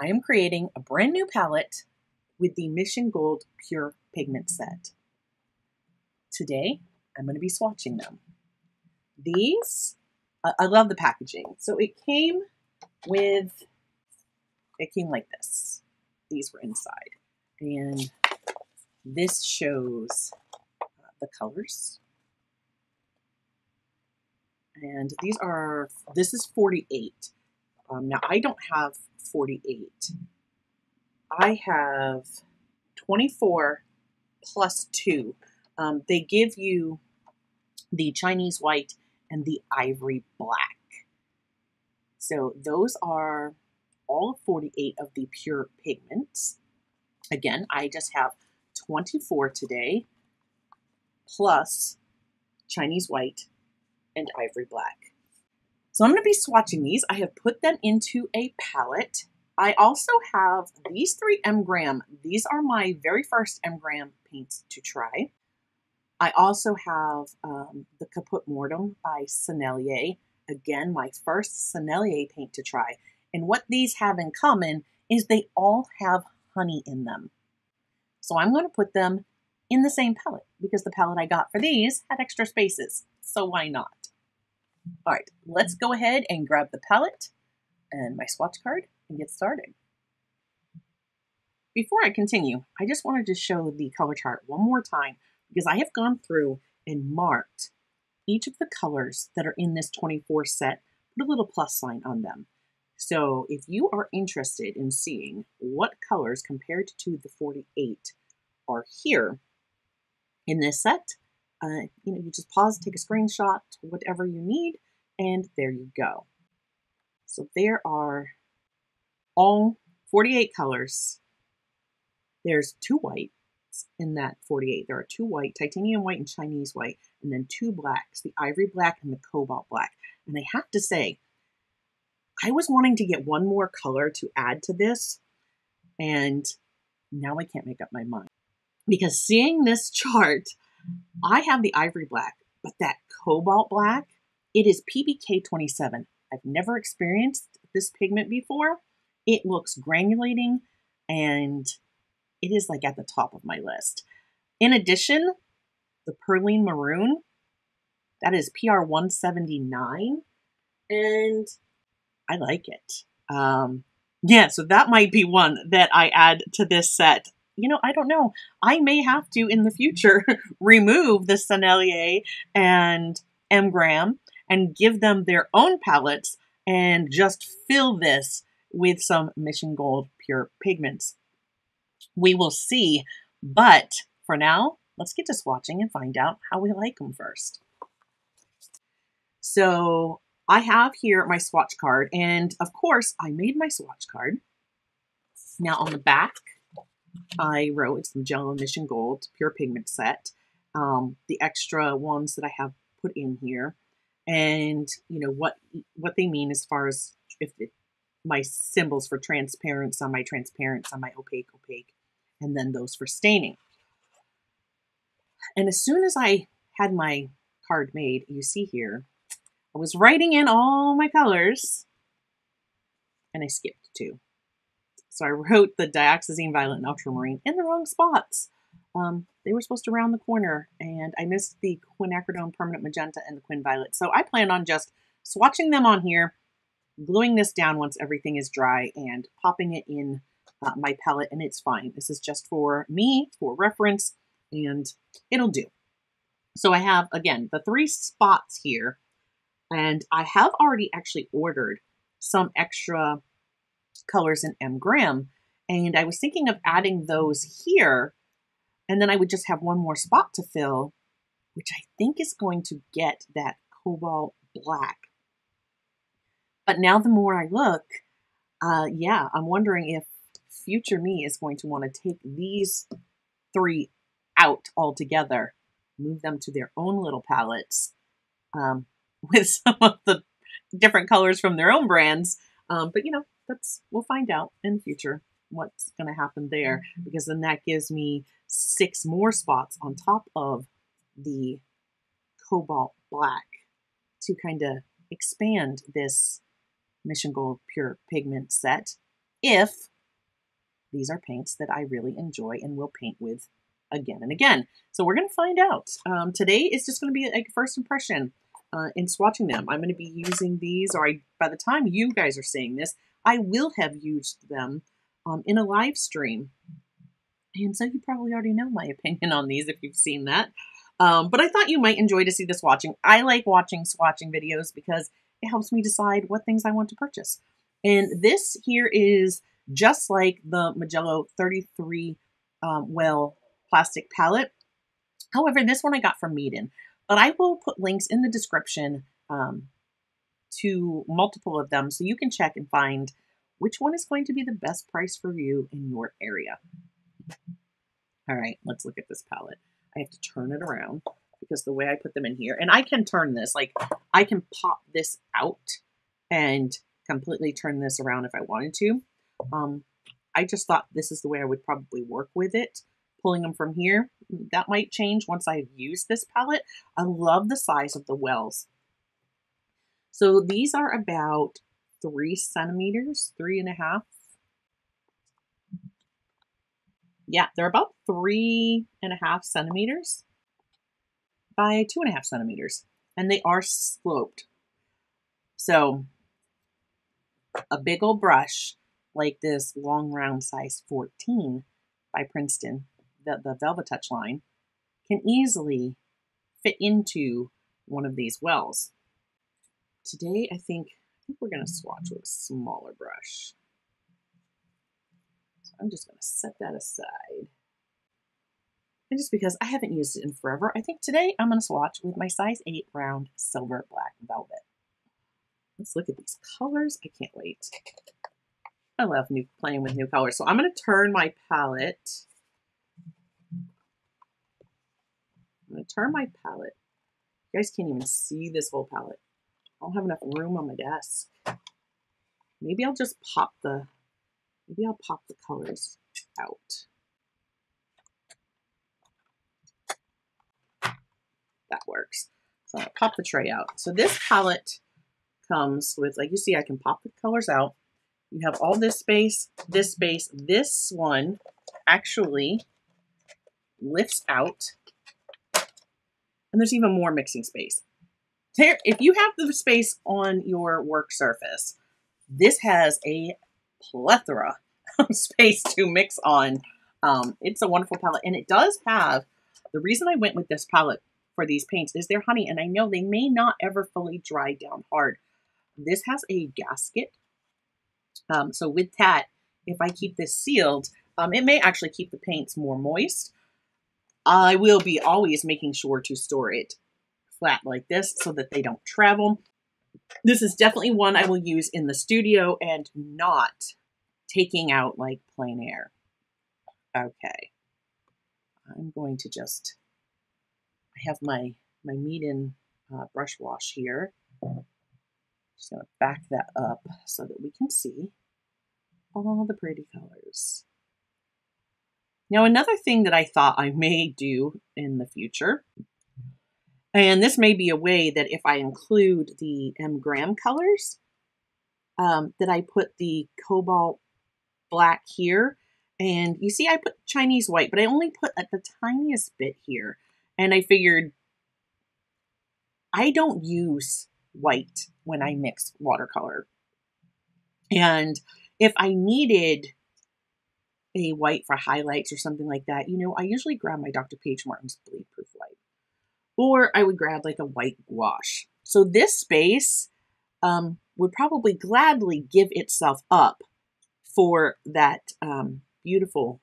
I am creating a brand new palette with the Mission Gold Pure Pigment set. Today, I'm going to be swatching them. These, I love the packaging. So it came like this. These were inside. And this shows the colors. And this is 48. Now I don't have 48. I have 24 plus 2. They give you the Chinese white and the ivory black. So those are all 48 of the Pure Pigments. Again, I just have 24 today, plus Chinese white and ivory black. So I'm going to be swatching these. I have put them into a palette. I also have these 3 M-gram. These are my very first M-gram paints to try. I also have the Caput Mortem by Sennelier. Again, my first Sennelier paint to try. And what these have in common is they all have honey in them. So I'm going to put them in the same palette because the palette I got for these had extra spaces. So why not? All right, let's go ahead and grab the palette and my swatch card and get started. Before I continue, I just wanted to show the color chart one more time because I have gone through and marked each of the colors that are in this 24 set, put a little plus sign on them. So if you are interested in seeing what colors compared to the 48 are here in this set, you just pause, take a screenshot, whatever you need, and there you go. So there are all 48 colors. There's 2 whites in that 48. There are 2 white, titanium white and Chinese white, and then 2 blacks, the ivory black and the cobalt black. And I have to say, I was wanting to get one more color to add to this, and now I can't make up my mind. Because seeing this chart, I have the ivory black, but that cobalt black, it is PBK 27. I've never experienced this pigment before. It looks granulating, and it is like at the top of my list. In addition, the Perline Maroon, that is PR 179, and I like it. Yeah, so that might be one that I add to this set. I don't know. I may have to, in the future, remove the Sennelier and M-gram and give them their own palettes and just fill this with some Mission Gold Pure Pigments. We will see, but for now, let's get to swatching and find out how we like them first. So I have here my swatch card, and of course, I made my swatch card. Now on the back, I wrote, it's the Mijello Mission Gold Pure Pigment set. The extra ones that I have put in here, and what they mean as far as my symbols for transparent, semi-transparent, semi-opaque, opaque, and then those for staining. And as soon as I had my card made, you see here, I was writing in all my colors, and I skipped 2. So I wrote the dioxazine violet and ultramarine in the wrong spots. They were supposed to round the corner, and I missed the quinacridone permanent magenta and the quin violet. So I plan on just swatching them on here, gluing this down once everything is dry, and popping it in my palette, and it's fine. This is just for me, for reference, and it'll do. So I have, again, the 3 spots here, and I have already actually ordered some extra colors in M-gram, and I was thinking of adding those here, and then I would just have one more spot to fill, which I think is going to get that cobalt black. But now the more I look, yeah, I'm wondering if future me is going to want to take these 3 out altogether, move them to their own little palettes with some of the different colors from their own brands. But we'll find out in the future what's going to happen there, because then that gives me 6 more spots on top of the cobalt black to kind of expand this Mission Gold Pure Pigment set. if these are paints that I really enjoy and will paint with again and again. So we're going to find out. Today is just going to be a first impression in swatching them. I'm going to be using these, or by the time you guys are seeing this, I will have used them in a live stream. And so you probably already know my opinion on these if you've seen that. But I thought you might enjoy to see the swatching. I like watching swatching videos because it helps me decide what things I want to purchase. And this here is just like the Mijello 33 well plastic palette. However, this one I got from Meeden. But I will put links in the description to multiple of them so you can check and find which one is going to be the best price for you in your area. All right, let's look at this palette. I have to turn it around because the way I put them in here, and I can turn this, like I can pop this out and completely turn this around if I wanted to. I just thought this is the way I would probably work with it. Pulling them from here, that might change once I've used this palette. I love the size of the wells. So these are about 3 centimeters, 3.5. Yeah, they're about 3.5 centimeters by 2.5 centimeters. And they are sloped. So a big old brush like this long round size 14 by Princeton, the Velvet Touch line, can easily fit into one of these wells. Today, I think we're going to swatch with a smaller brush. So I'm just going to set that aside. And just because I haven't used it in forever, I think today I'm going to swatch with my size 8 round silver black velvet. Let's look at these colors. I can't wait. I love playing with new colors. So I'm going to turn my palette. I'm going to turn my palette. You guys can't even see this whole palette. I don't have enough room on my desk. Maybe I'll just pop the colors out. That works. So I'll pop the tray out. So this palette comes with, like you see, I can pop the colors out. You have all this space, this space. This one actually lifts out. And there's even more mixing space. Here, if you have the space on your work surface, this has a plethora of space to mix on. It's a wonderful palette. And it does have, the reason I went with this palette for these paints is they're honey. And I know they may not ever fully dry down hard. This has a gasket. So with that, if I keep this sealed, it may actually keep the paints more moist. I will be always making sure to store it flat like this so that they don't travel. This is definitely one I will use in the studio and not taking out like plein air. Okay. I'm going to just, I have my Meeden brush wash here. Just going to back that up so that we can see all the pretty colors. Now, another thing that I thought I may do in the future, and this may be a way that if I include the M. Graham colors, that I put the cobalt black here. And you see I put Chinese white, but I only put at the tiniest bit here. And I figured I don't use white when I mix watercolor. And if I needed a white for highlights or something like that, you know, I usually grab my Dr. P.H. Martin's Bleed Proof White. Or I would grab like a white gouache. So this space would probably gladly give itself up for that beautiful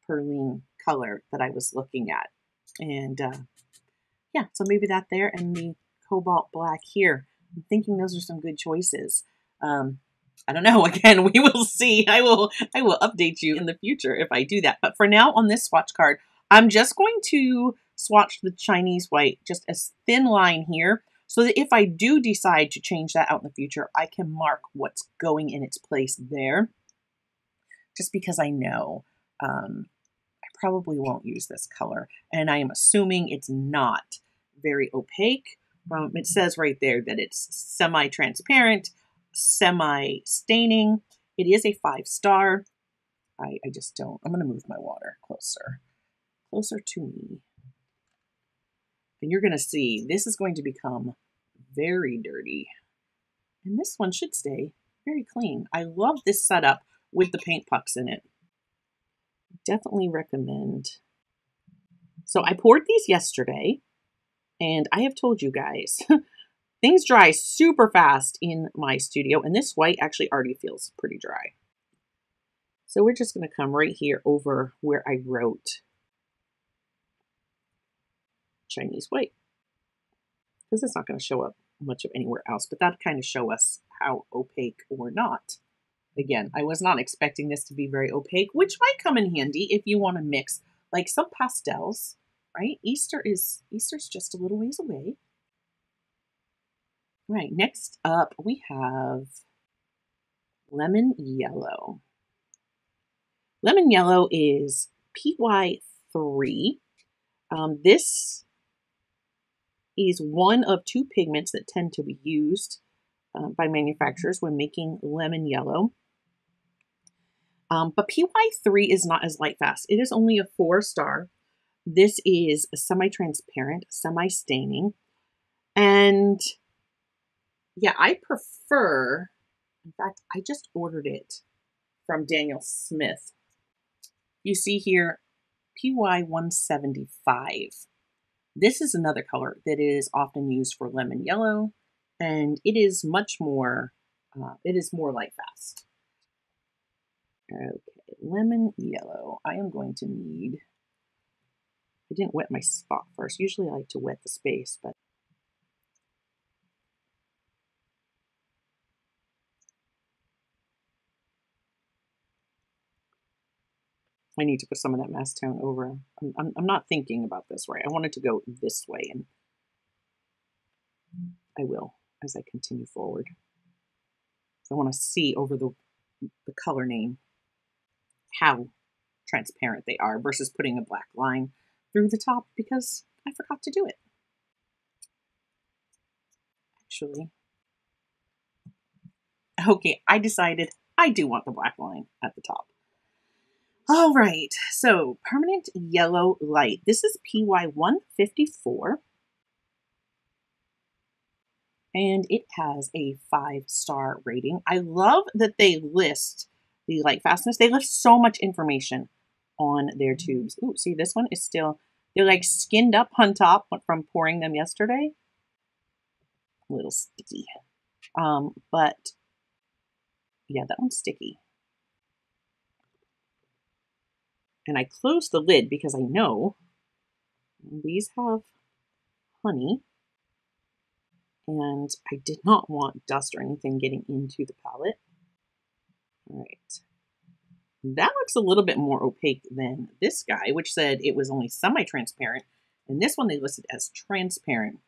perline color that I was looking at. And yeah, so maybe that there and the cobalt black here. I'm thinking those are some good choices. I don't know. Again, we will see. I will update you in the future if I do that. But for now, on this swatch card, I'm just going to swatch the Chinese white, just a thin line here, so that if I do decide to change that out in the future, I can mark what's going in its place there. Just because I know I probably won't use this color, and I am assuming it's not very opaque. It says right there that it's semi-transparent, semi-staining. It is a 5-star. I just don't. I'm going to move my water closer to me. And you're going to see this is going to become very dirty. And this one should stay very clean. I love this setup with the paint pucks in it. Definitely recommend. So I poured these yesterday, and I have told you guys, things dry super fast in my studio, and this white actually already feels pretty dry. So we're just going to come right here over where I wrote Chinese white, because it's not going to show up much of anywhere else, but that kind of show us how opaque or not. Again, I was not expecting this to be very opaque, which might come in handy if you want to mix like some pastels, right? Easter's just a little ways away. All right, next up we have lemon yellow. Lemon yellow is PY3. This is one of 2 pigments that tend to be used by manufacturers when making lemon yellow. But PY3 is not as light fast. It is only a 4-star. This is a semi-transparent, semi-staining. And yeah, I prefer, in fact, I just ordered it from Daniel Smith. You see here, PY175. This is another color that is often used for lemon yellow, and it is much more, it is more light fast. Okay, lemon yellow. I am going to need, I didn't wet my spot first. Usually I like to wet the space, but I need to put some of that mass tone over. I'm not thinking about this right. I wanted to go this way, and I will as I continue forward. So I want to see over the color name how transparent they are versus putting a black line through the top because I forgot to do it. Actually, okay, I decided I do want the black line at the top. All right, so permanent yellow light. This is PY154. And it has a 5-star rating. I love that they list the light fastness. They list so much information on their tubes. Ooh, see, this one is still, they're like skinned up on top from pouring them yesterday. A little sticky. But yeah, that one's sticky. And I closed the lid because I know these have honey. And I did not want dust or anything getting into the palette. All right. That looks a little bit more opaque than this guy, which said it was only semi-transparent. And this one they listed as transparent,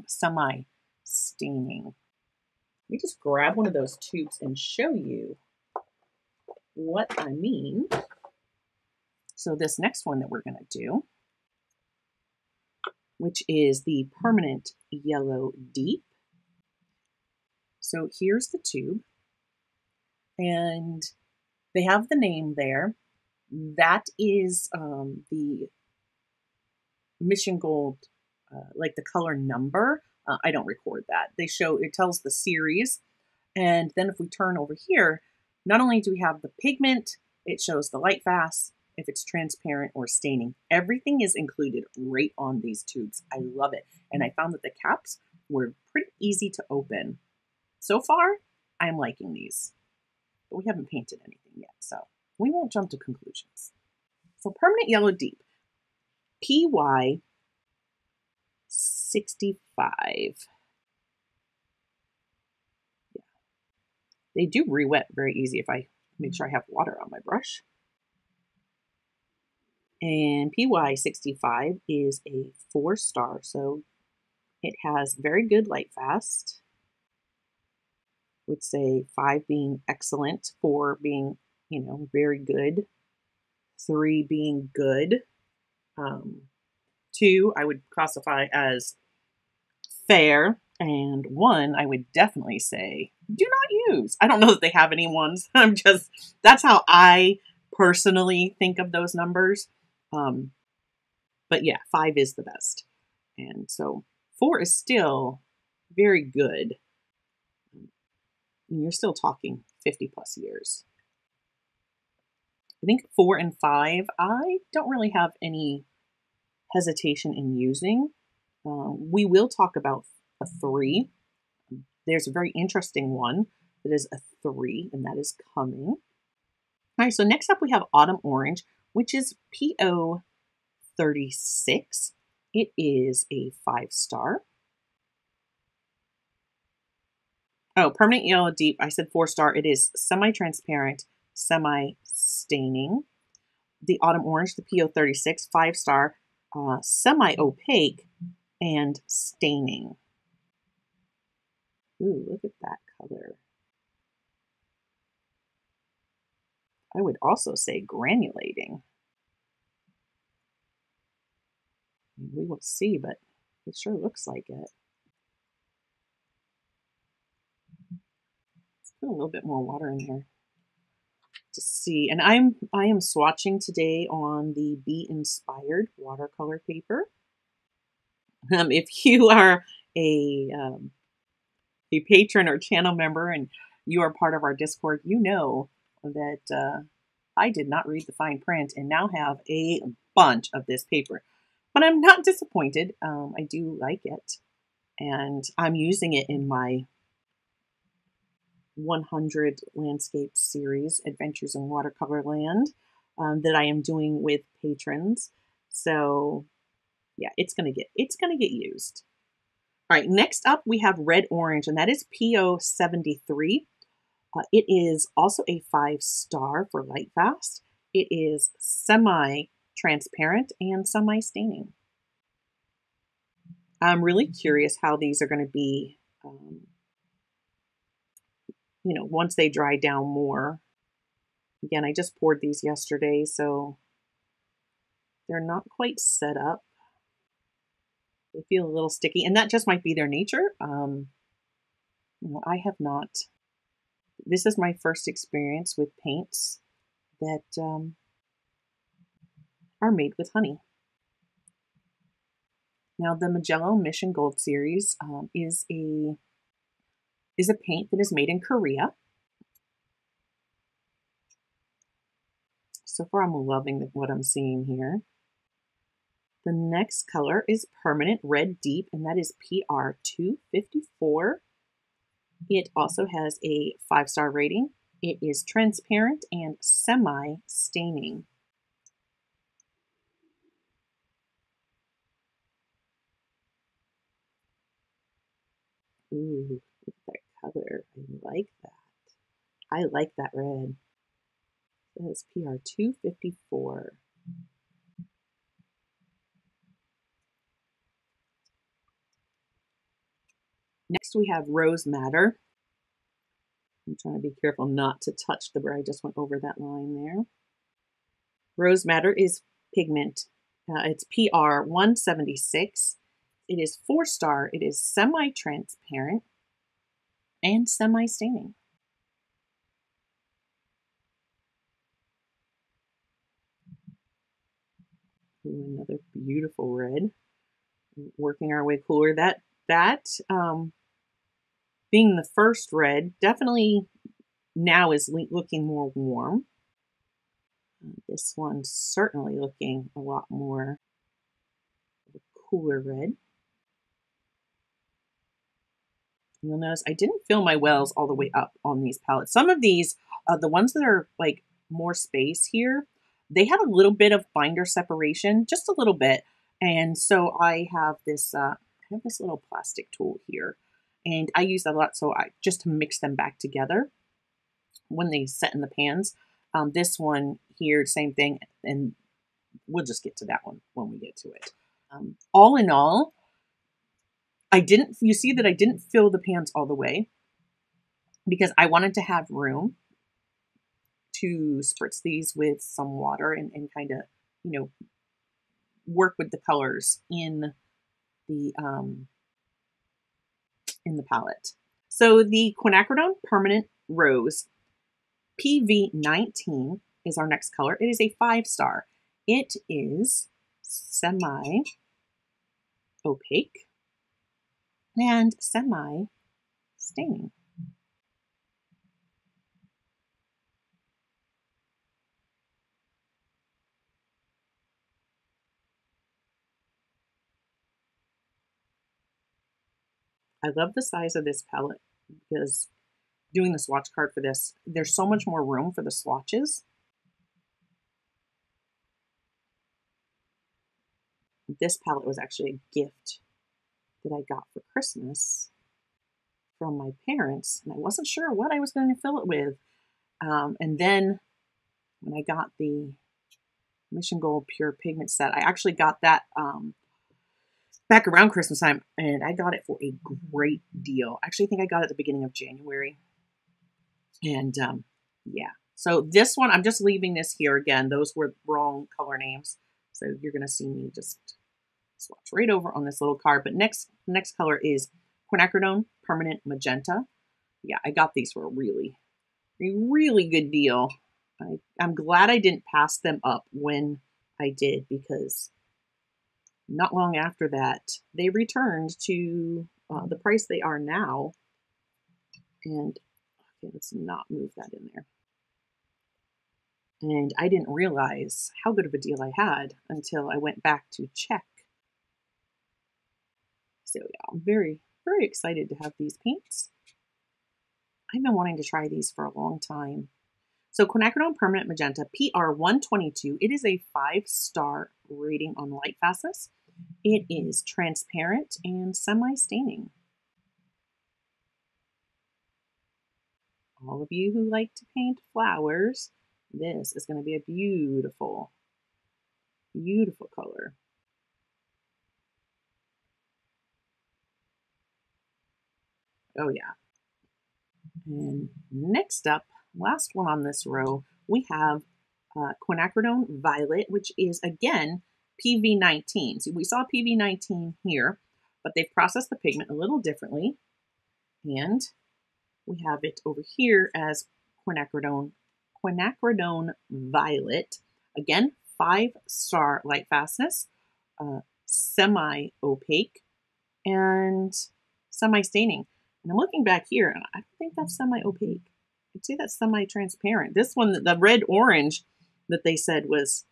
semi-staining. Let me just grab one of those tubes and show you what I mean. So this next one that we're going to do, which is the Permanent Yellow Deep. So here's the tube, and they have the name there. That is the Mission Gold, like the color number. I don't record that. They show, it tells the series. And then if we turn over here, not only do we have the pigment, it shows the light fast, if it's transparent or staining. Everything is included right on these tubes. I love it. And I found that the caps were pretty easy to open. So far, I'm liking these. But we haven't painted anything yet, so we won't jump to conclusions. So Permanent Yellow Deep, PY65. Yeah. They do re-wet very easy if I make sure I have water on my brush. And PY65 is a 4-star, so it has very good light fast. Would say 5 being excellent, 4 being, you know, very good, 3 being good, 2 I would classify as fair, And one I would definitely say do not use. I don't know that they have any ones. That's how I personally think of those numbers. But yeah, 5 is the best. And so 4 is still very good. And you're still talking 50 plus years. I think 4 and 5, I don't really have any hesitation in using. We will talk about a 3. There's a very interesting one that is a 3, and that is coming. All right, so next up we have Autumn Orange, which is PO 36. It is a 5-star. Oh, Permanent Yellow Deep, I said 4-star. It is semi-transparent, semi-staining. The Autumn Orange, the PO 36, 5-star, semi-opaque, and staining. Ooh, look at that color. I would also say granulating. We will see, but it sure looks like it. Let's put a little bit more water in here to see. And I am swatching today on the Be Inspired watercolor paper. If you are a patron or channel member and you are part of our Discord, you know that I did not read the fine print and now have a bunch of this paper. But I'm not disappointed. I do like it. And I'm using it in my 100 landscape series, Adventures in Watercolor Land, that I am doing with patrons. So yeah, it's gonna get used. All right, next up we have Red Orange, and that is PO 73. It is also a 5-star for Light Fast. It is semi-transparent and semi-staining. I'm really curious how these are going to be, once they dry down more. Again, I just poured these yesterday, so they're not quite set up. They feel a little sticky, and that just might be their nature. I have not. This is my first experience with paints that are made with honey. Now, the Mijello Mission Gold series is a paint that is made in Korea. So far, I'm loving what I'm seeing here. The next color is Permanent Red Deep, and that is PR 254. It also has a 5-star rating. It is transparent and semi-staining. Ooh, look at that color. I like that. I like that red. That is PR 254. Next we have Rose Madder. I'm trying to be careful not to touch the where I just went over that line there. Rose Madder is pigment. It's PR 176. It is 4-star. It is semi-transparent and semi-staining. Ooh, another beautiful red. Working our way cooler. That being the first red, definitely now is looking more warm. This one's certainly looking a lot more cooler red. You'll notice I didn't fill my wells all the way up on these palettes. Some of these, the ones that are like more space here, they have a little bit of binder separation, just a little bit. And so I have this little plastic tool here, and I use that a lot. So just to mix them back together when they set in the pans. This one here, same thing, and we'll just get to that one when we get to it. All in all, you see that I didn't fill the pans all the way because I wanted to have room to spritz these with some water and kind of, work with the colors in the in the palette. So the Quinacridone Permanent Rose PV19 is our next color. It is a 5-star. It is semi-opaque and semi-staining. I love the size of this palette because doing the swatch card for this, there's so much more room for the swatches. This palette was actually a gift that I got for Christmas from my parents, and I wasn't sure what I was going to fill it with. And then when I got the Mission Gold Pure Pigment set, I actually got that back around Christmas time, and I got it for a great deal. Actually, I think I got it at the beginning of January. And yeah, so this one, I'm just leaving this here again. Those were wrong color names. So you're going to see me just swatch right over on this little card. But next color is Quinacridone Permanent Magenta. Yeah, I got these for a really good deal. I'm glad I didn't pass them up when I did, because not long after that, they returned to the price they are now. And okay, let's not move that in there. And I didn't realize how good of a deal I had until I went back to check. So yeah, I'm very excited to have these paints. I've been wanting to try these for a long time. So Quinacridone Permanent Magenta PR122. It is a 5-star rating on light fastness. It is transparent and semi-staining. All of you who like to paint flowers, this is going to be a beautiful, beautiful color. Oh yeah. And next up, last one on this row, we have Quinacridone Violet, which is again PV19. So we saw PV19 here, but they've processed the pigment a little differently. And we have it over here as Quinacridone Violet. Again, 5-star light fastness, semi-opaque, and semi-staining. And I'm looking back here, and I don't think that's semi-opaque. I'd say that's semi-transparent. This one, the red-orange that they said was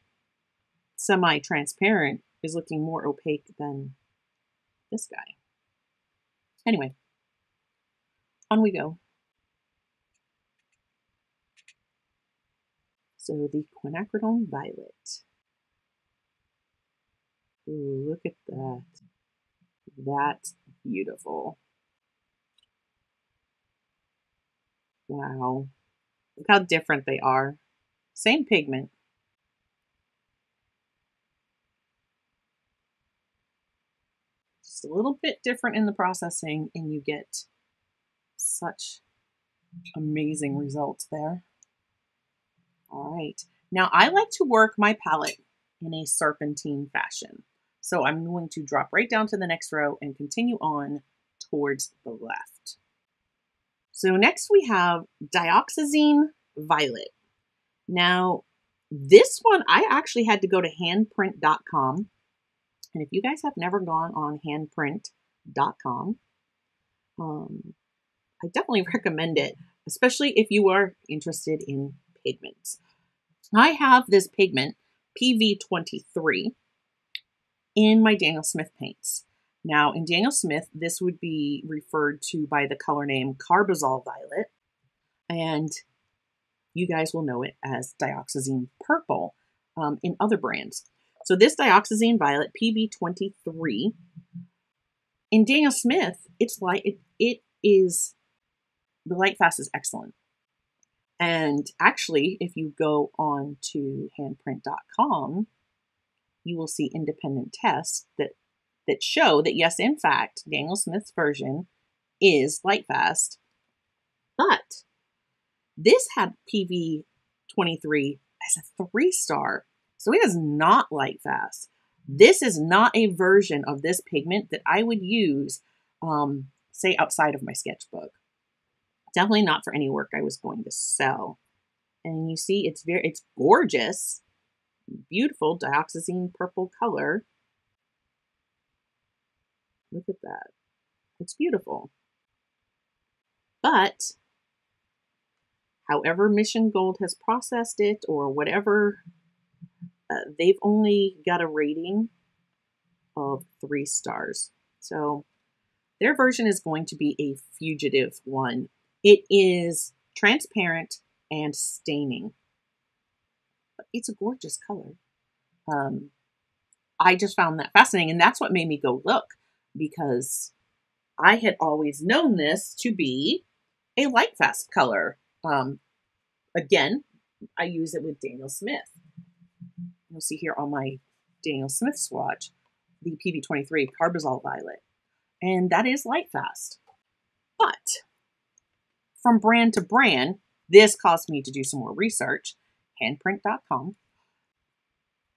semi-transparent, is looking more opaque than this guy. Anyway, on we go. So the Quinacridone Violet. Ooh, look at that. That's beautiful. Wow. Look how different they are. Same pigment. Just a little bit different in the processing, and you get such amazing results there. All right. Now I like to work my palette in a serpentine fashion. So I'm going to drop right down to the next row and continue on towards the left. So next we have Dioxazine Violet. Now this one, I actually had to go to handprint.com. And if you guys have never gone on handprint.com, I definitely recommend it, especially if you are interested in pigments. I have this pigment, PV23, in my Daniel Smith paints. Now, in Daniel Smith, this would be referred to by the color name Carbazole Violet, and you guys will know it as Dioxazine Purple in other brands. So this Dioxazine Violet, PV23, in Daniel Smith, it's like it is, the light fast is excellent. And actually, if you go on to handprint.com, you will see independent tests that show that yes, in fact, Daniel Smith's version is light fast. But this had PV23 as a 3-star, so it is not light fast. This is not a version of this pigment that I would use say outside of my sketchbook. Definitely not for any work I was going to sell. And you see, it's gorgeous, beautiful dioxazine purple color. Look at that. It's beautiful. But however Mission Gold has processed it or whatever, they've only got a rating of 3 stars. So their version is going to be a fugitive one. It is transparent and staining. But it's a gorgeous color. I just found that fascinating, and that's what made me go look, because I had always known this to be a light fast color. Again, I use it with Daniel Smith. You'll see here on my Daniel Smith swatch, the PB23 Carbazole Violet. And that is light fast. But from brand to brand, this caused me to do some more research, handprint.com.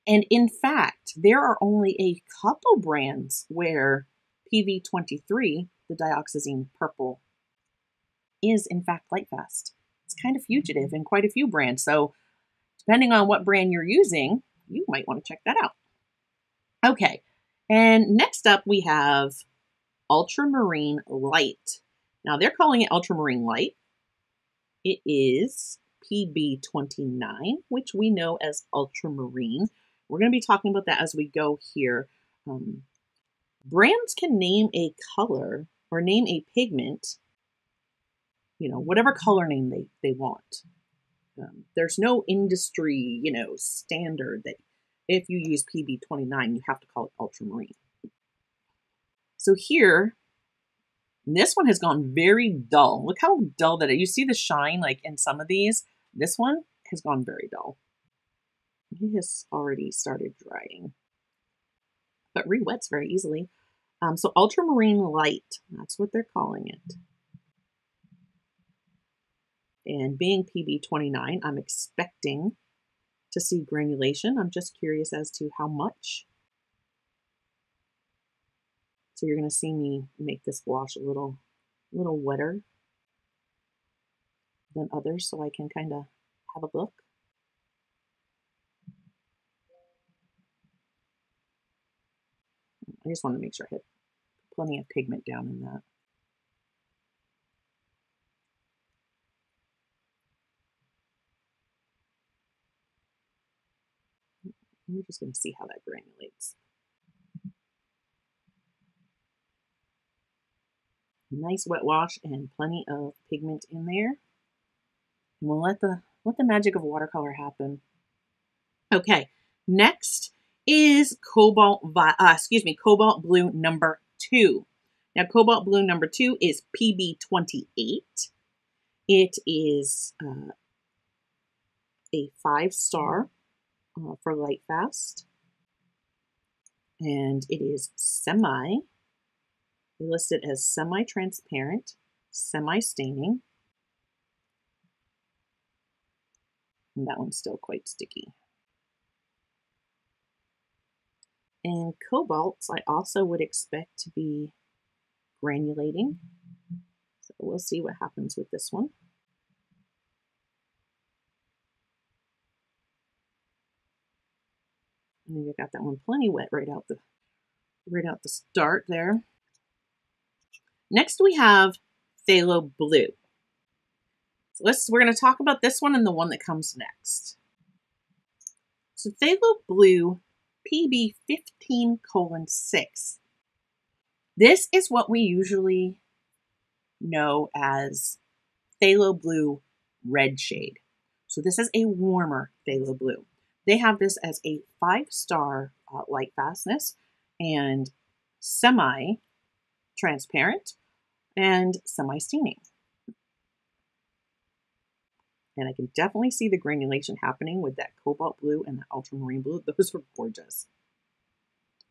And in fact, there are only a couple brands where PB23, the dioxazine purple, is in fact light fast. It's kind of fugitive in quite a few brands. So depending on what brand you're using, you might want to check that out. Okay, and next up we have Ultramarine Light. Now they're calling it Ultramarine Light. It is PB29, which we know as Ultramarine. We're going to be talking about that as we go here. Brands can name a color or name a pigment, whatever color name they want. There's no industry, standard that if you use PB29, you have to call it ultramarine. So here, this one has gone very dull. Look how dull that is. You see the shine like in some of these? This one has gone very dull. It has already started drying, but re-wets very easily. So Ultramarine Light, that's what they're calling it. And being PB29, I'm expecting to see granulation. I'm just curious as to how much. So you're going to see me make this wash a little wetter than others so I can kind of have a look. I just want to make sure I had plenty of pigment down in that. We're just going to see how that granulates. Nice wet wash and plenty of pigment in there. And we'll let the magic of watercolor happen. Okay, next is Cobalt Blue number 2. Now, Cobalt Blue number 2 is PB28. It is a 5-star for light fast, and it is they list it as semi-transparent, semi-staining, and that one's still quite sticky. And cobalts, I also would expect to be granulating, so we'll see what happens with this one. And you got that one plenty wet right out the start there. Next we have Phthalo Blue. So we're going to talk about this one and the one that comes next. So Phthalo Blue PB15:6. This is what we usually know as Phthalo Blue red shade. So this is a warmer Phthalo Blue. They have this as a 5-star light fastness and semi-transparent and semi-staining. And I can definitely see the granulation happening with that cobalt blue and the ultramarine blue. Those are gorgeous.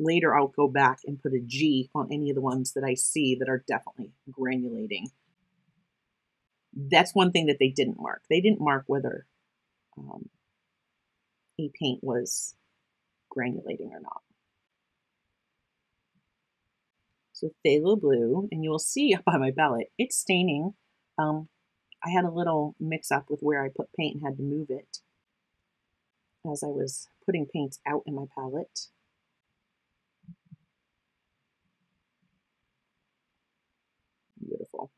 Later, I'll go back and put a G on any of the ones that I see that are definitely granulating. That's one thing that they didn't mark. They didn't mark whether a paint was granulating or not. So phthalo blue, and you will see up by my palette, it's staining. I had a little mix up with where I put paint and had to move it as I was putting paints out in my palette. Beautiful.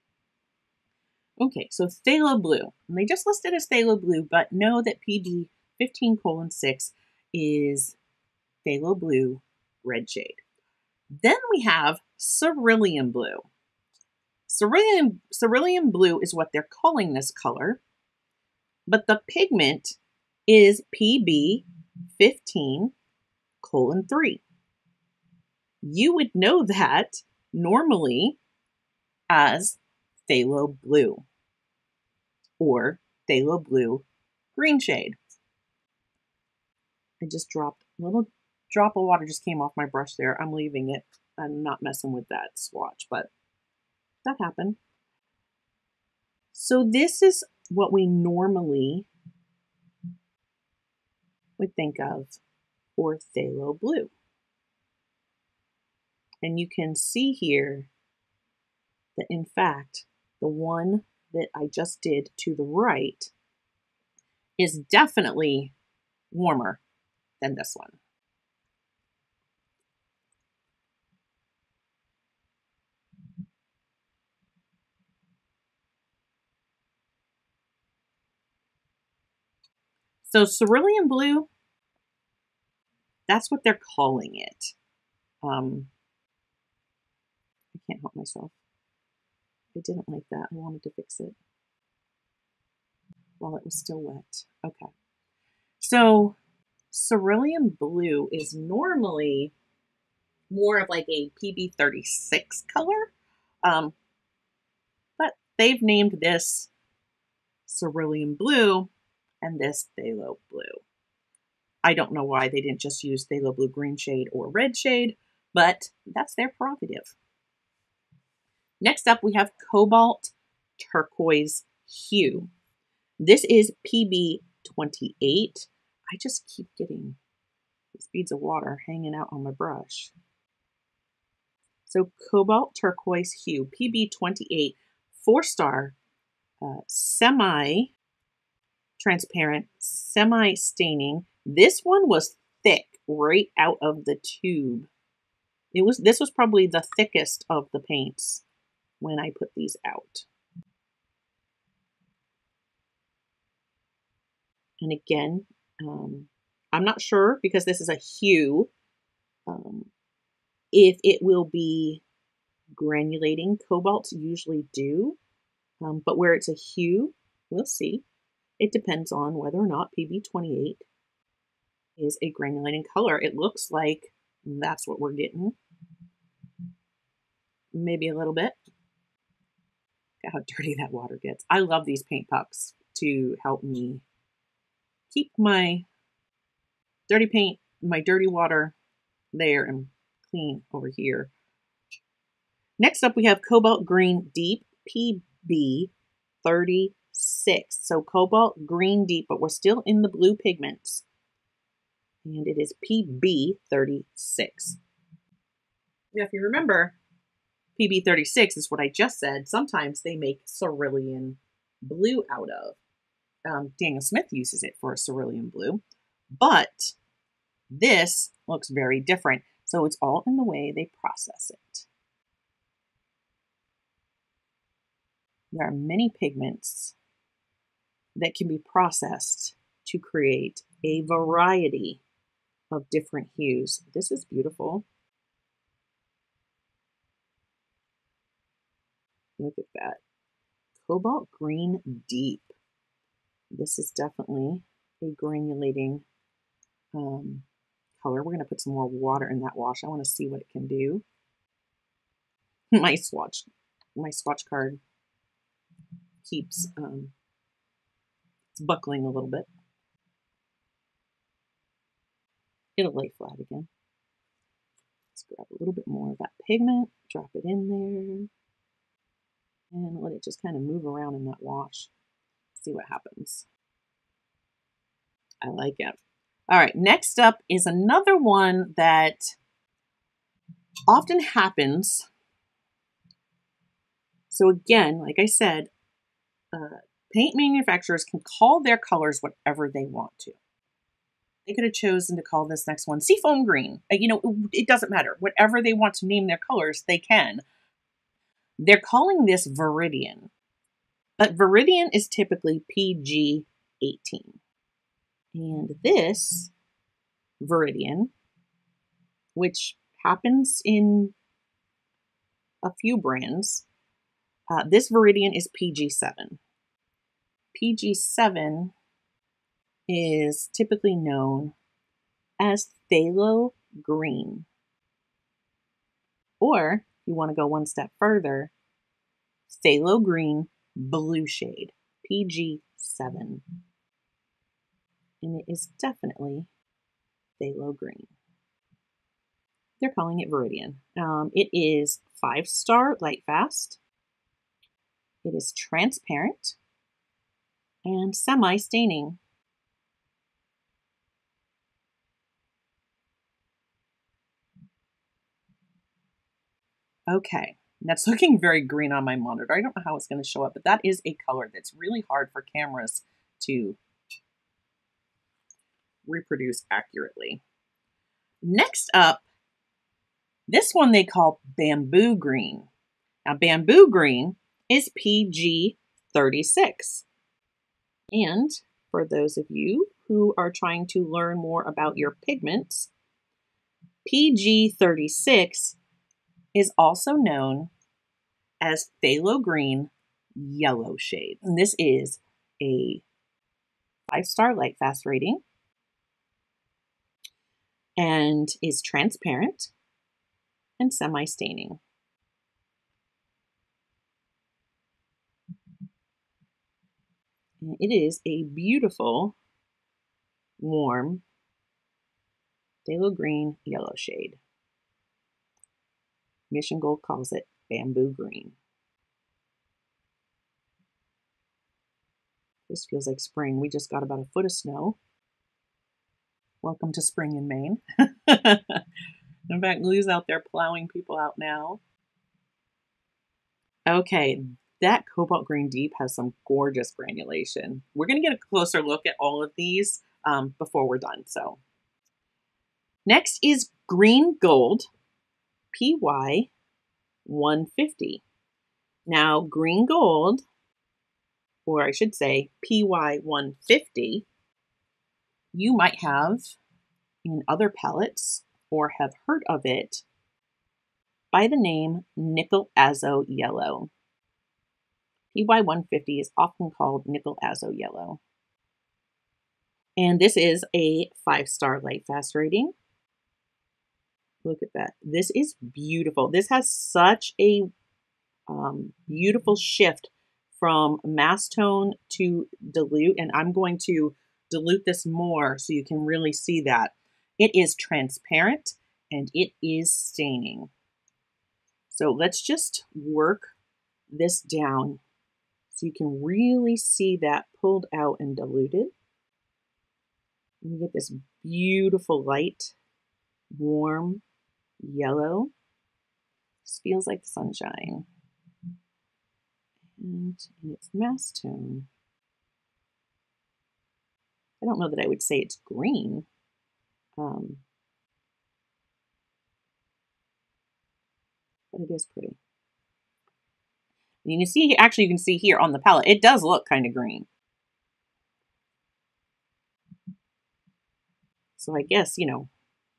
Okay, so phthalo blue. And they just listed as phthalo blue, but know that PB 15:6 is phthalo blue red shade. Then we have cerulean blue. Cerulean blue is what they're calling this color, but the pigment is PB 15:3. You would know that normally as phthalo blue or phthalo blue green shade. I just dropped a little drop of water just came off my brush there. I'm leaving it. I'm not messing with that swatch, but that happened. So this is what we normally would think of for phthalo blue. And you can see here that in fact, the one that I just did to the right is definitely warmer than this one. So cerulean blue, that's what they're calling it. I can't help myself. I didn't like that. I wanted to fix it while it was still wet. Okay. So cerulean blue is normally more of like a PB 36 color, but they've named this cerulean blue and this phthalo blue. I don't know why they didn't just use phthalo blue green shade or red shade, but that's their prerogative. Next up, we have cobalt turquoise hue. This is PB 28. I just keep getting these beads of water hanging out on my brush. So cobalt turquoise hue, PB 28, 4-star, semi-transparent, semi-staining. This one was thick right out of the tube. This was probably the thickest of the paints when I put these out. And again, I'm not sure because this is a hue, if it will be granulating. Cobalts usually do, but where it's a hue, we'll see. It depends on whether or not PB 28 is a granulating color. It looks like that's what we're getting. Maybe a little bit. Look how dirty that water gets. I love these paint pucks to help me keep my dirty paint, my dirty water there and clean over here. Next up, we have Cobalt Green Deep, PB 36. So Cobalt Green Deep, but we're still in the blue pigments. And it is PB 36. Now, if you remember, PB 36 is what I just said. Sometimes they make cerulean blue out of. Daniel Smith uses it for a cerulean blue, but this looks very different. So it's all in the way they process it. There are many pigments that can be processed to create a variety of different hues. This is beautiful. Look at that. Cobalt Green Deep. This is definitely a granulating color. We're going to put some more water in that wash. I want to see what it can do. My swatch card keeps it's buckling a little bit. It'll lay flat again. Let's grab a little bit more of that pigment, drop it in there, and let it just kind of move around in that wash. See what happens. I like it. All right, next up is another one that often happens So again, like I said, paint manufacturers can call their colors whatever they want to. They could have chosen to call this next one Seafoam Green. It doesn't matter. Whatever they want to name their colors, they can. They're calling this Viridian. But Viridian is typically PG 18. And this Viridian, which happens in a few brands, this Viridian is PG 7. PG 7 is typically known as phthalo green. Or, if you want to go one step further, phthalo green blue shade, PG 7. And it is definitely phthalo green. They're calling it Viridian. It is 5-star light fast. It is transparent and semi-staining. Okay, that's looking very green on my monitor. I don't know how it's going to show up, but that is a color that's really hard for cameras to reproduce accurately. Next up, this one they call Bamboo Green. Now, Bamboo Green is PG 36. And for those of you who are trying to learn more about your pigments, PG 36 is also known as phthalo green yellow shade. And this is a 5-star light fast rating and is transparent and semi-staining. It is a beautiful, warm, phthalo green yellow shade. Mission Gold calls it Bamboo Green. This feels like spring. We just got about a foot of snow. Welcome to spring in Maine. In fact, Lou's out there plowing people out now. Okay, that Cobalt Green Deep has some gorgeous granulation. We're going to get a closer look at all of these before we're done. So, next is Green Gold PY 150. Now, Green Gold, or I should say PY 150, you might have in other palettes or have heard of it by the name Nickel Azo Yellow. PY 150 is often called Nickel Azo Yellow. And this is a 5-star light fast rating. Look at that. This is beautiful. This has such a beautiful shift from mass tone to dilute. And I'm going to dilute this more so you can really see that. It is transparent and it is staining. So let's just work this down so you can really see that pulled out and diluted. And you get this beautiful light, warm yellow. This feels like sunshine. And in its mass tone, I don't know that I would say it's green. But it is pretty. And you can see, actually, you can see here on the palette, it does look kind of green. So I guess,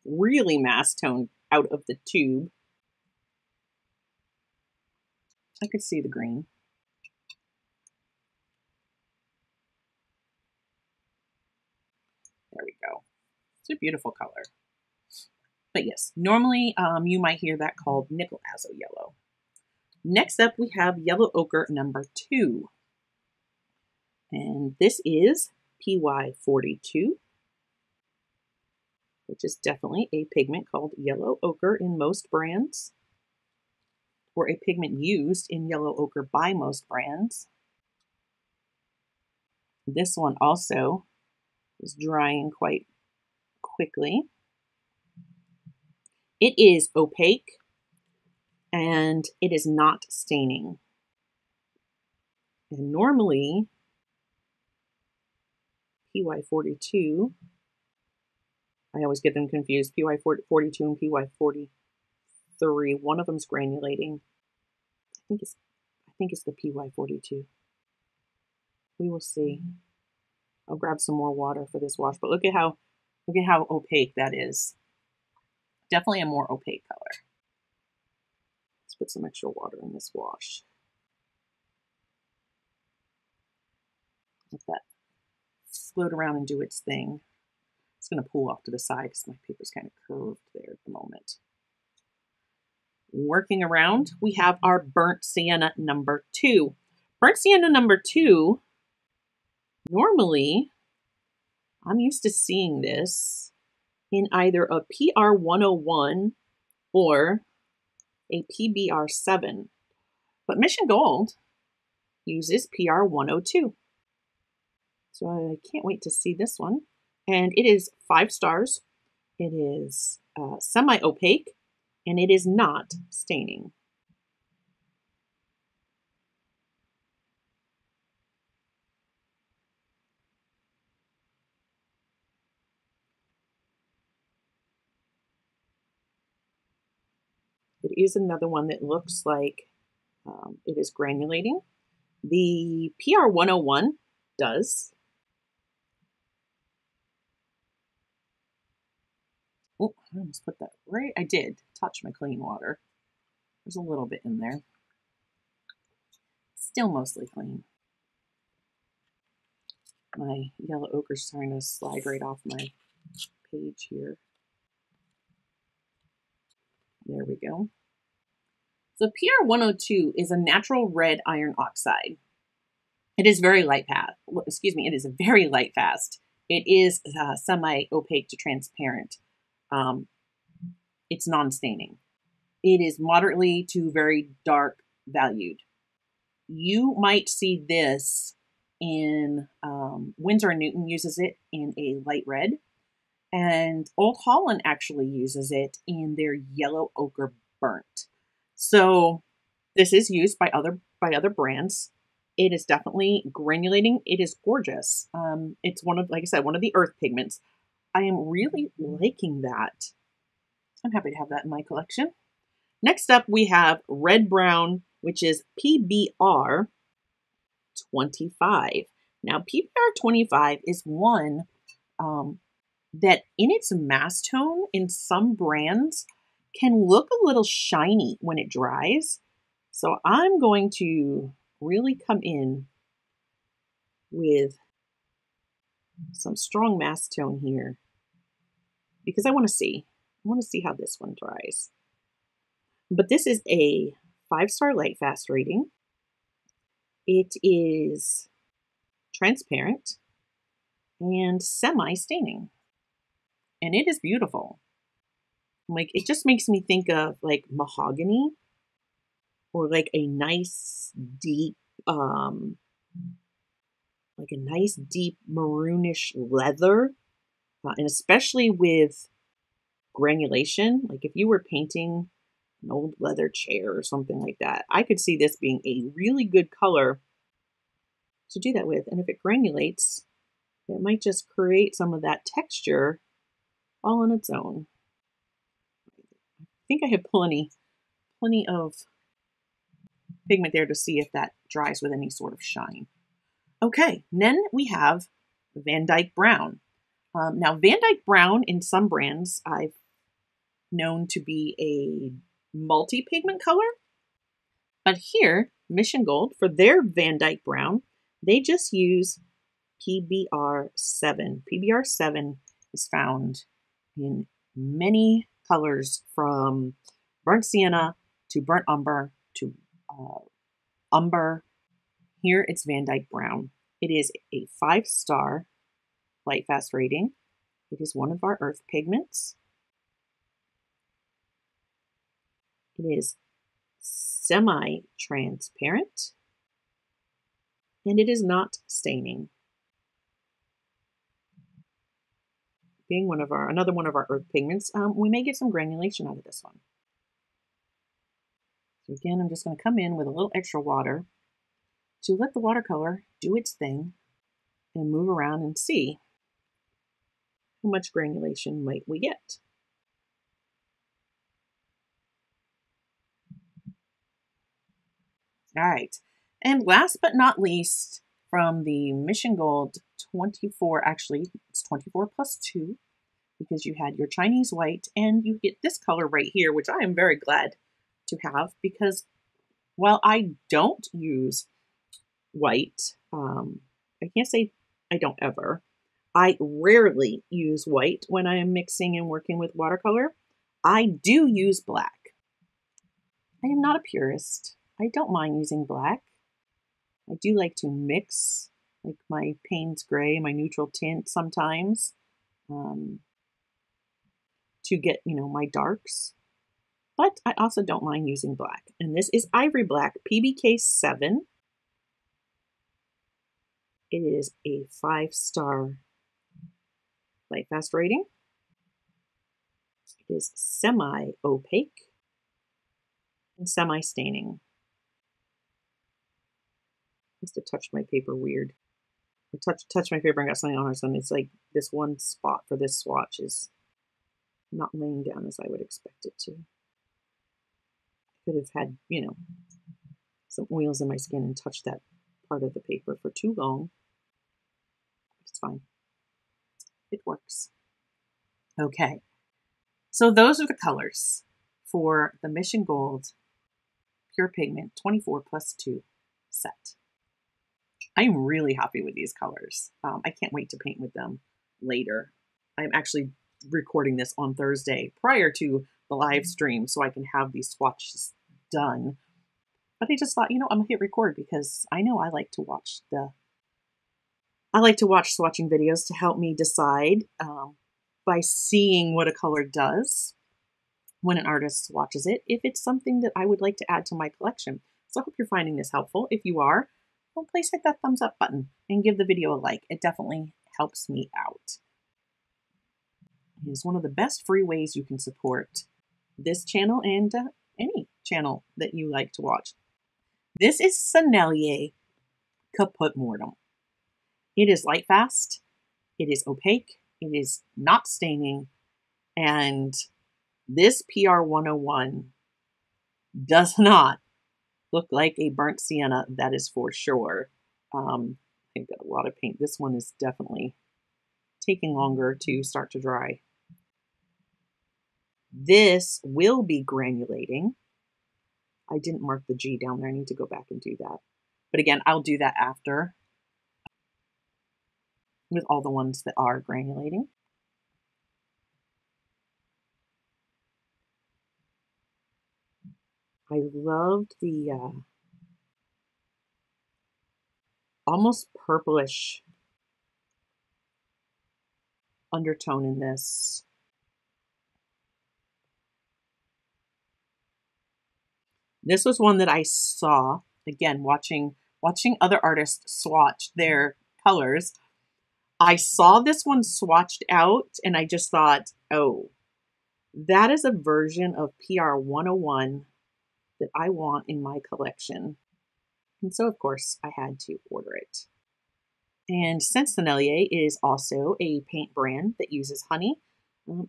really mass toned out of the tube. I could see the green. There we go. It's a beautiful color. But yes, normally you might hear that called Nickel Azo Yellow. Next up, we have Yellow Ochre number 2. And this is PY 42, which is definitely a pigment called Yellow Ochre in most brands, or a pigment used in Yellow Ochre by most brands. This one also is drying quite quickly. It is opaque and it is not staining. And normally, PY42, I always get them confused, PY42 and PY43, one of them's granulating. I think it's the PY42. We will see. I'll grab some more water for this wash, but look at how opaque that is. Definitely a more opaque color. Let's put some extra water in this wash. Let that float around and do its thing. It's going to pull off to the side because my paper's kind of curved there at the moment. Working around, we have our Burnt Sienna number 2. Burnt Sienna number 2, normally, I'm used to seeing this in either a PR101 or a PBR7, but Mission Gold uses PR102. So I can't wait to see this one. And it is 5 stars. It is semi-opaque, and it is not staining. It is another one that looks like it is granulating. The PR101 does. Oh, I almost put that right. I did touch my clean water. There's a little bit in there. Still mostly clean. My yellow ochre's starting to slide right off my page here. There we go. So PR102 is a natural red iron oxide. It is very light fast. It is very light fast. It is semi-opaque to transparent. It's non-staining. It is moderately to very dark valued. You might see this in Winsor & Newton uses it in a light red, and Old Holland actually uses it in their yellow ochre burnt. So this is used by other brands. It is definitely granulating. It is gorgeous. It's one of, like I said, one of the earth pigments. I am really liking that. I'm happy to have that in my collection. Next up, we have Red Brown, which is PBR 25. Now, PBR 25 is one that in its mass tone, in some brands, can look a little shiny when it dries. So I'm going to really come in with some strong mass tone here because I want to see how this one dries. But this is a 5-star light fast rating. It is transparent and semi-staining. And it is beautiful. Like, it just makes me think of like mahogany or like a nice deep maroonish leather. And especially with granulation, like if you were painting an old leather chair or something like that, I could see this being a really good color to do that with. And if it granulates, it might just create some of that texture all on its own. I think I have plenty of pigment there to see if that dries with any sort of shine. Okay, then we have Van Dyke Brown. Now, Van Dyke Brown in some brands I've known to be a multi-pigment color. But here, Mission Gold, for their Van Dyke Brown, they just use PBR7. PBR7 is found in many colors from burnt sienna to burnt umber to umber. Here it's Van Dyke Brown. It is a 5-star light fast rating. It is one of our earth pigments. It is semi-transparent, and it is not staining. Being another one of our earth pigments, we may get some granulation out of this one. So again, I'm just going to come in with a little extra water to let the watercolor do its thing and move around and see how much granulation might we get. All right. And last but not least, from the Mission Gold 24, actually, it's 24 plus 2, because you had your Chinese white, and you get this color right here, which I am very glad to have, because while I don't use white, I can't say I don't ever. I rarely use white when I am mixing and working with watercolor. I do use black. I am not a purist. I don't mind using black. I do like to mix, like my Payne's Gray, my neutral tint sometimes, to get, my darks. But I also don't mind using black. And this is Ivory Black PBK 7. It is a 5-star light fast rating. It is semi-opaque and semi-staining. I must have touched my paper weird. I touched my paper and got something on it, and it's like this one spot for this swatch is not laying down as I would expect it to. I could have had, some oils in my skin and touched that part of the paper for too long. It's fine. It works. Okay. So those are the colors for the Mission Gold Pure Pigment 24 plus 2 set. I am really happy with these colors. I can't wait to paint with them later. I'm actually recording this on Thursday prior to the live stream so I can have these swatches done. But I just thought, I'm gonna hit record because I know I like to watch swatching videos to help me decide by seeing what a color does when an artist swatches it, if it's something that I would like to add to my collection. So I hope you're finding this helpful. If you are, well, please hit that thumbs up button and give the video a like. It definitely helps me out. It is one of the best free ways you can support this channel and any channel that you like to watch. This is Sennelier Caput Mortem. It is light fast, it is opaque, it is not staining, and this PR 101 does not look like a burnt sienna, that is for sure. I've got a lot of paint. This one is definitely taking longer to start to dry. This will be granulating. I didn't mark the G down there. I need to go back and do that. But again, I'll do that after with all the ones that are granulating. I loved the almost purplish undertone in this. This was one that I saw, again, watching other artists swatch their colors. I saw this one swatched out and I just thought, oh, that is a version of PR 101 that I want in my collection. And so, of course, I had to order it. And since Sennelier is also a paint brand that uses honey,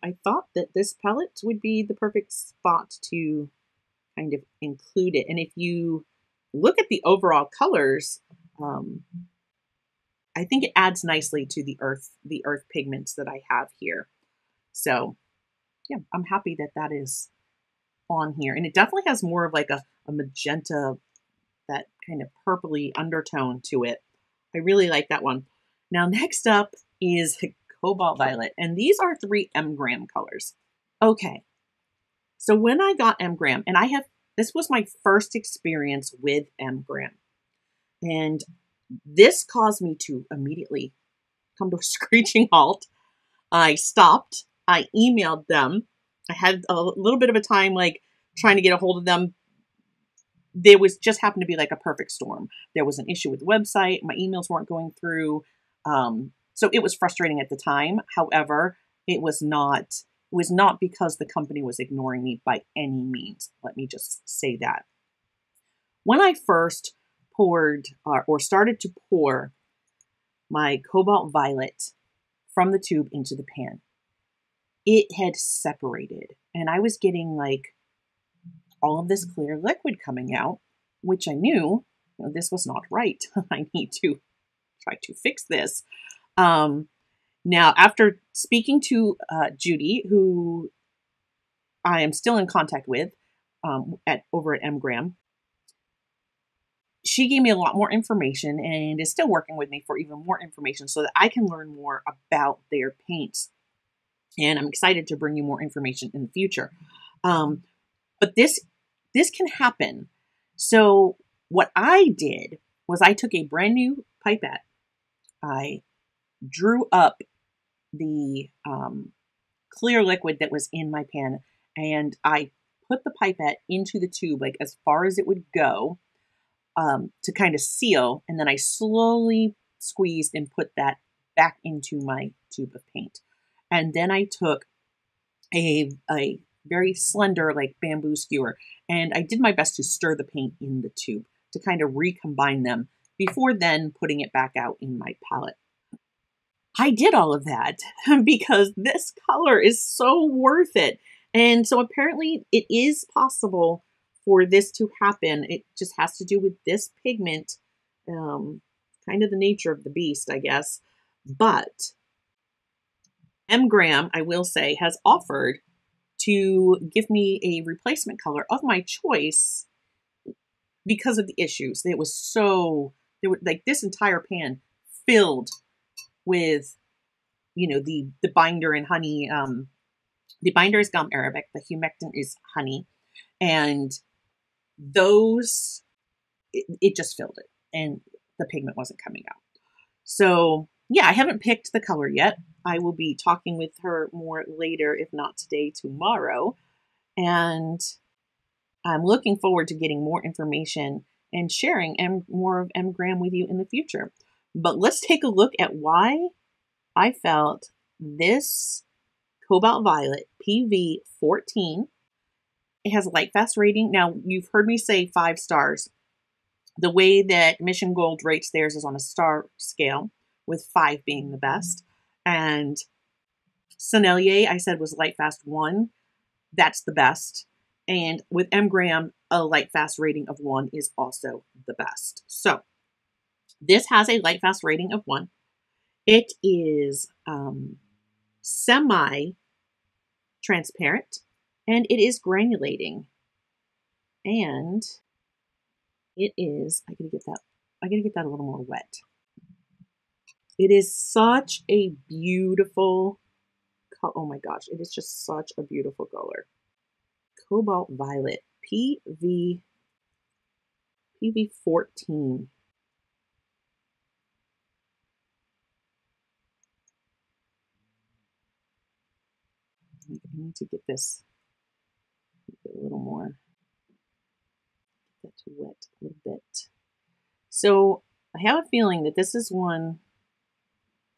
I thought that this palette would be the perfect spot to kind of include it. And if you look at the overall colors, I think it adds nicely to the earth pigments that I have here. So yeah, I'm happy that that is on here. And it definitely has more of like a magenta, that kind of purpley undertone to it. I really like that one. Now next up is Cobalt Violet. And these are 3 M-gram colors. Okay. So when I got M-gram, and this was my first experience with M-gram. And this caused me to immediately come to a screeching halt. I stopped. I emailed them. I had a little bit of a time like trying to get a hold of them. There was just happened to be like a perfect storm. There was an issue with the website. My emails weren't going through. So it was frustrating at the time. However, it was not because the company was ignoring me by any means. Let me just say that. When I first poured or started to pour my cobalt violet from the tube into the pan, it had separated and I was getting like all of this clear liquid coming out, which I knew, this was not right. I need to try to fix this. Now, after speaking to Judy, who I am still in contact with over at MGram, she gave me a lot more information and is still working with me for even more information so that I can learn more about their paints. And I'm excited to bring you more information in the future. But this can happen. So what I did was I took a brand new pipette. I drew up the clear liquid that was in my pan, and I put the pipette into the tube like as far as it would go to kind of seal, and then I slowly squeezed and put that back into my tube of paint. And then I took a very slender like bamboo skewer, and I did my best to stir the paint in the tube to kind of recombine them before then putting it back out in my palette. I did all of that because this color is so worth it. And so apparently it is possible for this to happen. It just has to do with this pigment, kind of the nature of the beast, I guess. But MGram, I will say, has offered to give me a replacement color of my choice because of the issues. It was so, there were like this entire pan filled with, the binder and honey. The binder is gum arabic. The humectant is honey. And those, it just filled it. And the pigment wasn't coming out. So yeah, I haven't picked the color yet. I will be talking with her more later, if not today, tomorrow. And I'm looking forward to getting more information and sharing more of MGram with you in the future. But let's take a look at why I felt this Cobalt Violet PV14. It has a light fast rating. Now, you've heard me say 5 stars. The way that Mission Gold rates theirs is on a star scale, with 5 being the best. And Sennelier, I said, was light fast 1. That's the best. And with MGram, a light fast rating of 1 is also the best. So this has a light fast rating of 1. It is semi-transparent, and it is granulating. And it is, I gotta get that a little more wet. It is such a beautiful color. Oh my gosh, it is just such a beautiful color. Cobalt Violet PV14. I need to get this a little more, get that to wet a little bit. So I have a feeling that this is one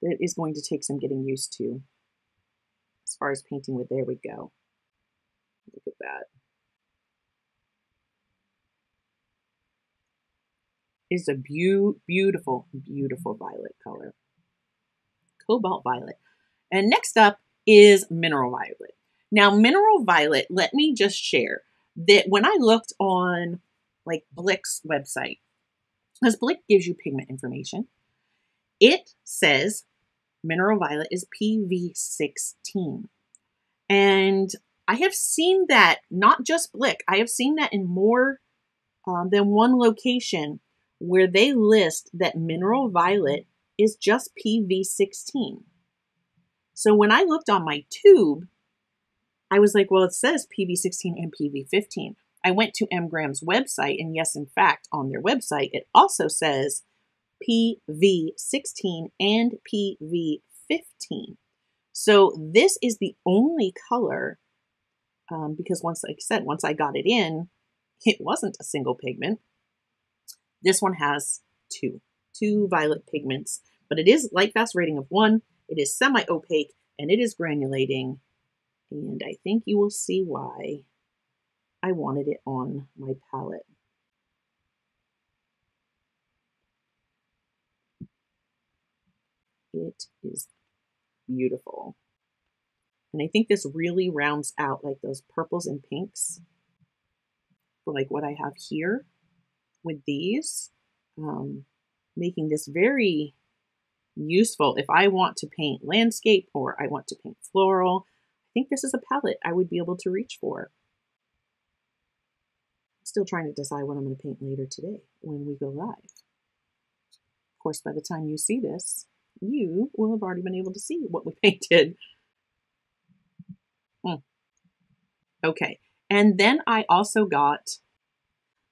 that is going to take some getting used to as far as painting with. There we go. Look at that. It's a beautiful, beautiful violet color. Cobalt Violet. And next up is Mineral Violet. Now, Mineral Violet, let me just share that when I looked on like Blick's website, because Blick gives you pigment information, it says Mineral Violet is PV16. And I have seen that, not just Blick, I have seen that in more than one location where they list that Mineral Violet is just PV16. So when I looked on my tube, I was like, well, it says PV16 and PV15. I went to MGram's website, and yes, in fact, on their website, it also says PV16 and PV15. So this is the only color, because like I said, once I got it in, it wasn't a single pigment. This one has two violet pigments, but it is light fast rating of 1. It is semi-opaque, and it is granulating. And I think you will see why I wanted it on my palette. it is beautiful. And I think this really rounds out like those purples and pinks for like what I have here with these, making this very useful if I want to paint landscape or I want to paint floral. I think this is a palette I would be able to reach for. I'm still trying to decide what I'm going to paint later today when we go live. Of course, by the time you see this, you will have already been able to see what we painted. Okay, and then I also got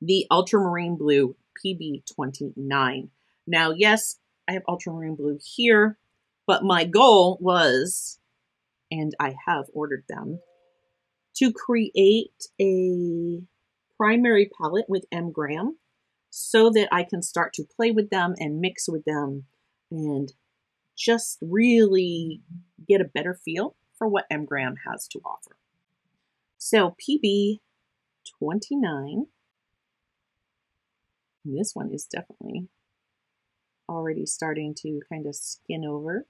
the ultramarine blue PB29. Now, yes, I have ultramarine blue here, but my goal was, and I have ordered them, to create a primary palette with M-Gram so that I can start to play with them and mix with them and just really get a better feel for what M-Gram has to offer. So PB29, this one is definitely already starting to kind of skin over.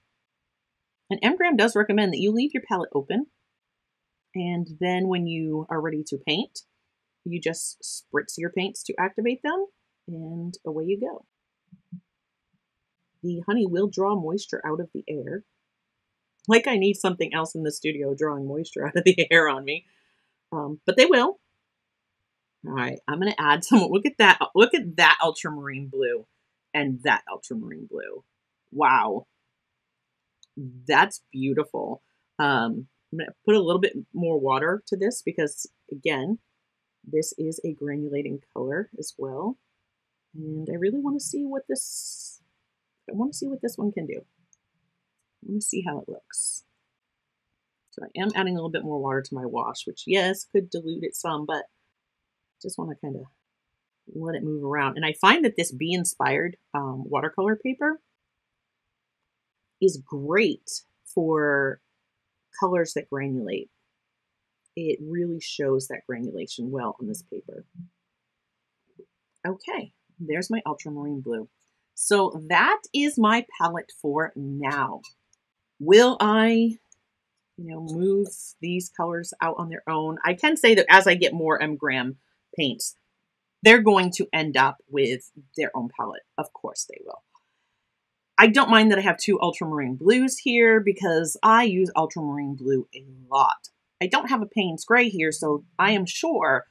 And M-Gram does recommend that you leave your palette open, and then when you are ready to paint, you just spritz your paints to activate them, and away you go. The honey will draw moisture out of the air. Like I need something else in the studio drawing moisture out of the air on me. But they will. All right, I'm going to add some. Look at that ultramarine blue and that ultramarine blue. Wow. That's beautiful. I'm going to put a little bit more water to this because, again, this is a granulating color as well. And I really want to see what this, one can do. I want to see how it looks. So I am adding a little bit more water to my wash, which, yes, could dilute it some, but just want to kind of let it move around. And I find that this bee-inspired watercolor paper is great for colors that granulate. It really shows that granulation well on this paper. Okay, there's my ultramarine blue. So that is my palette for now. Will I move these colors out on their own? I can say that as I get more M-Gram paints, they're going to end up with their own palette. Of course they will. I don't mind that I have two ultramarine blues here because I use ultramarine blue a lot. I don't have a Payne's gray here, so I am sure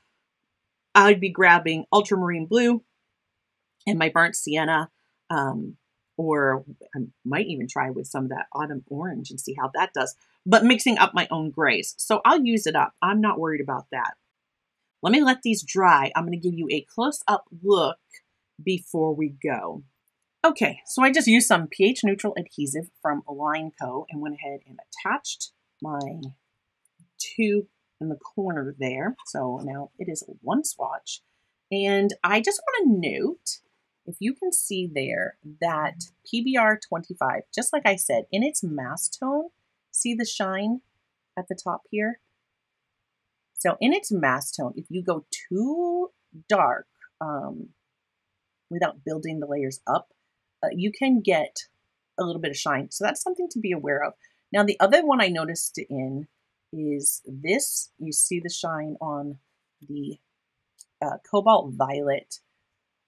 I'd be grabbing ultramarine blue and my burnt sienna, or I might even try with some of that autumn orange and see how that does, but mixing up my own grays. So I'll use it up. I'm not worried about that. Let me let these dry. I'm going to give you a close-up look before we go. Okay, so I just used some pH neutral adhesive from Line Co. and went ahead and attached my tube in the corner there. So now it is one swatch. And I just want to note, if you can see there, that PBR 25, just like I said, in its mass tone, see the shine at the top here? So in its mass tone, if you go too dark without building the layers up, you can get a little bit of shine. So that's something to be aware of. Now, the other one I noticed in is this. You see the shine on the cobalt violet,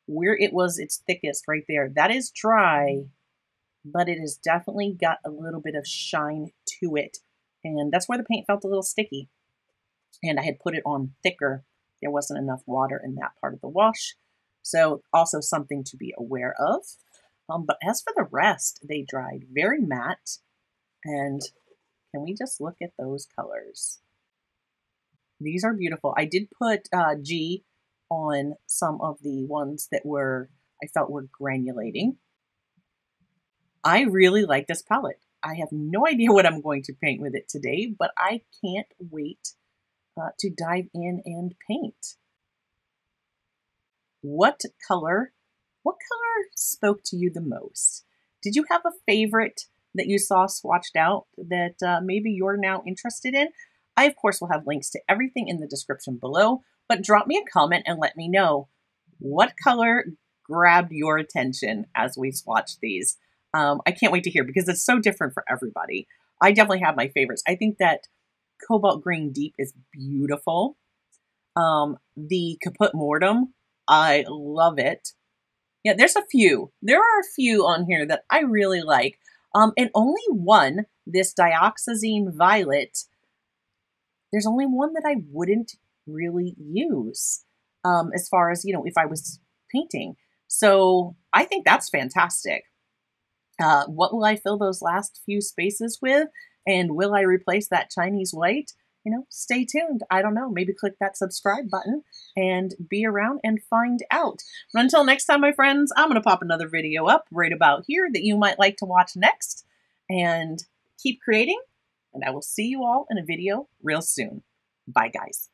where it was its thickest right there. That is dry, but it has definitely got a little bit of shine to it. And that's where the paint felt a little sticky. And I had put it on thicker. There wasn't enough water in that part of the wash. So also something to be aware of. But as for the rest, they dried very matte. And can we just look at those colors? These are beautiful. I did put G on some of the ones that I felt were granulating. I really like this palette. I have no idea what I'm going to paint with it today, but I can't wait to dive in and paint. What color spoke to you the most? Did you have a favorite that you saw swatched out that maybe you're now interested in? I, of course, will have links to everything in the description below, but drop me a comment and let me know what color grabbed your attention as we swatched these. I can't wait to hear because it's so different for everybody. I definitely have my favorites. I think that Cobalt Green Deep is beautiful. The Caput Mortem, I love it. Yeah, there's a few. There are a few on here that I really like. And only one, this Dioxazine Violet, there's only one that I wouldn't really use as far as, if I was painting. So I think that's fantastic. What will I fill those last few spaces with? And will I replace that Chinese white? Stay tuned. I don't know. Maybe click that subscribe button and be around and find out. But until next time, my friends, I'm going to pop another video up right about here that you might like to watch next. And keep creating. And I will see you all in a video real soon. Bye, guys.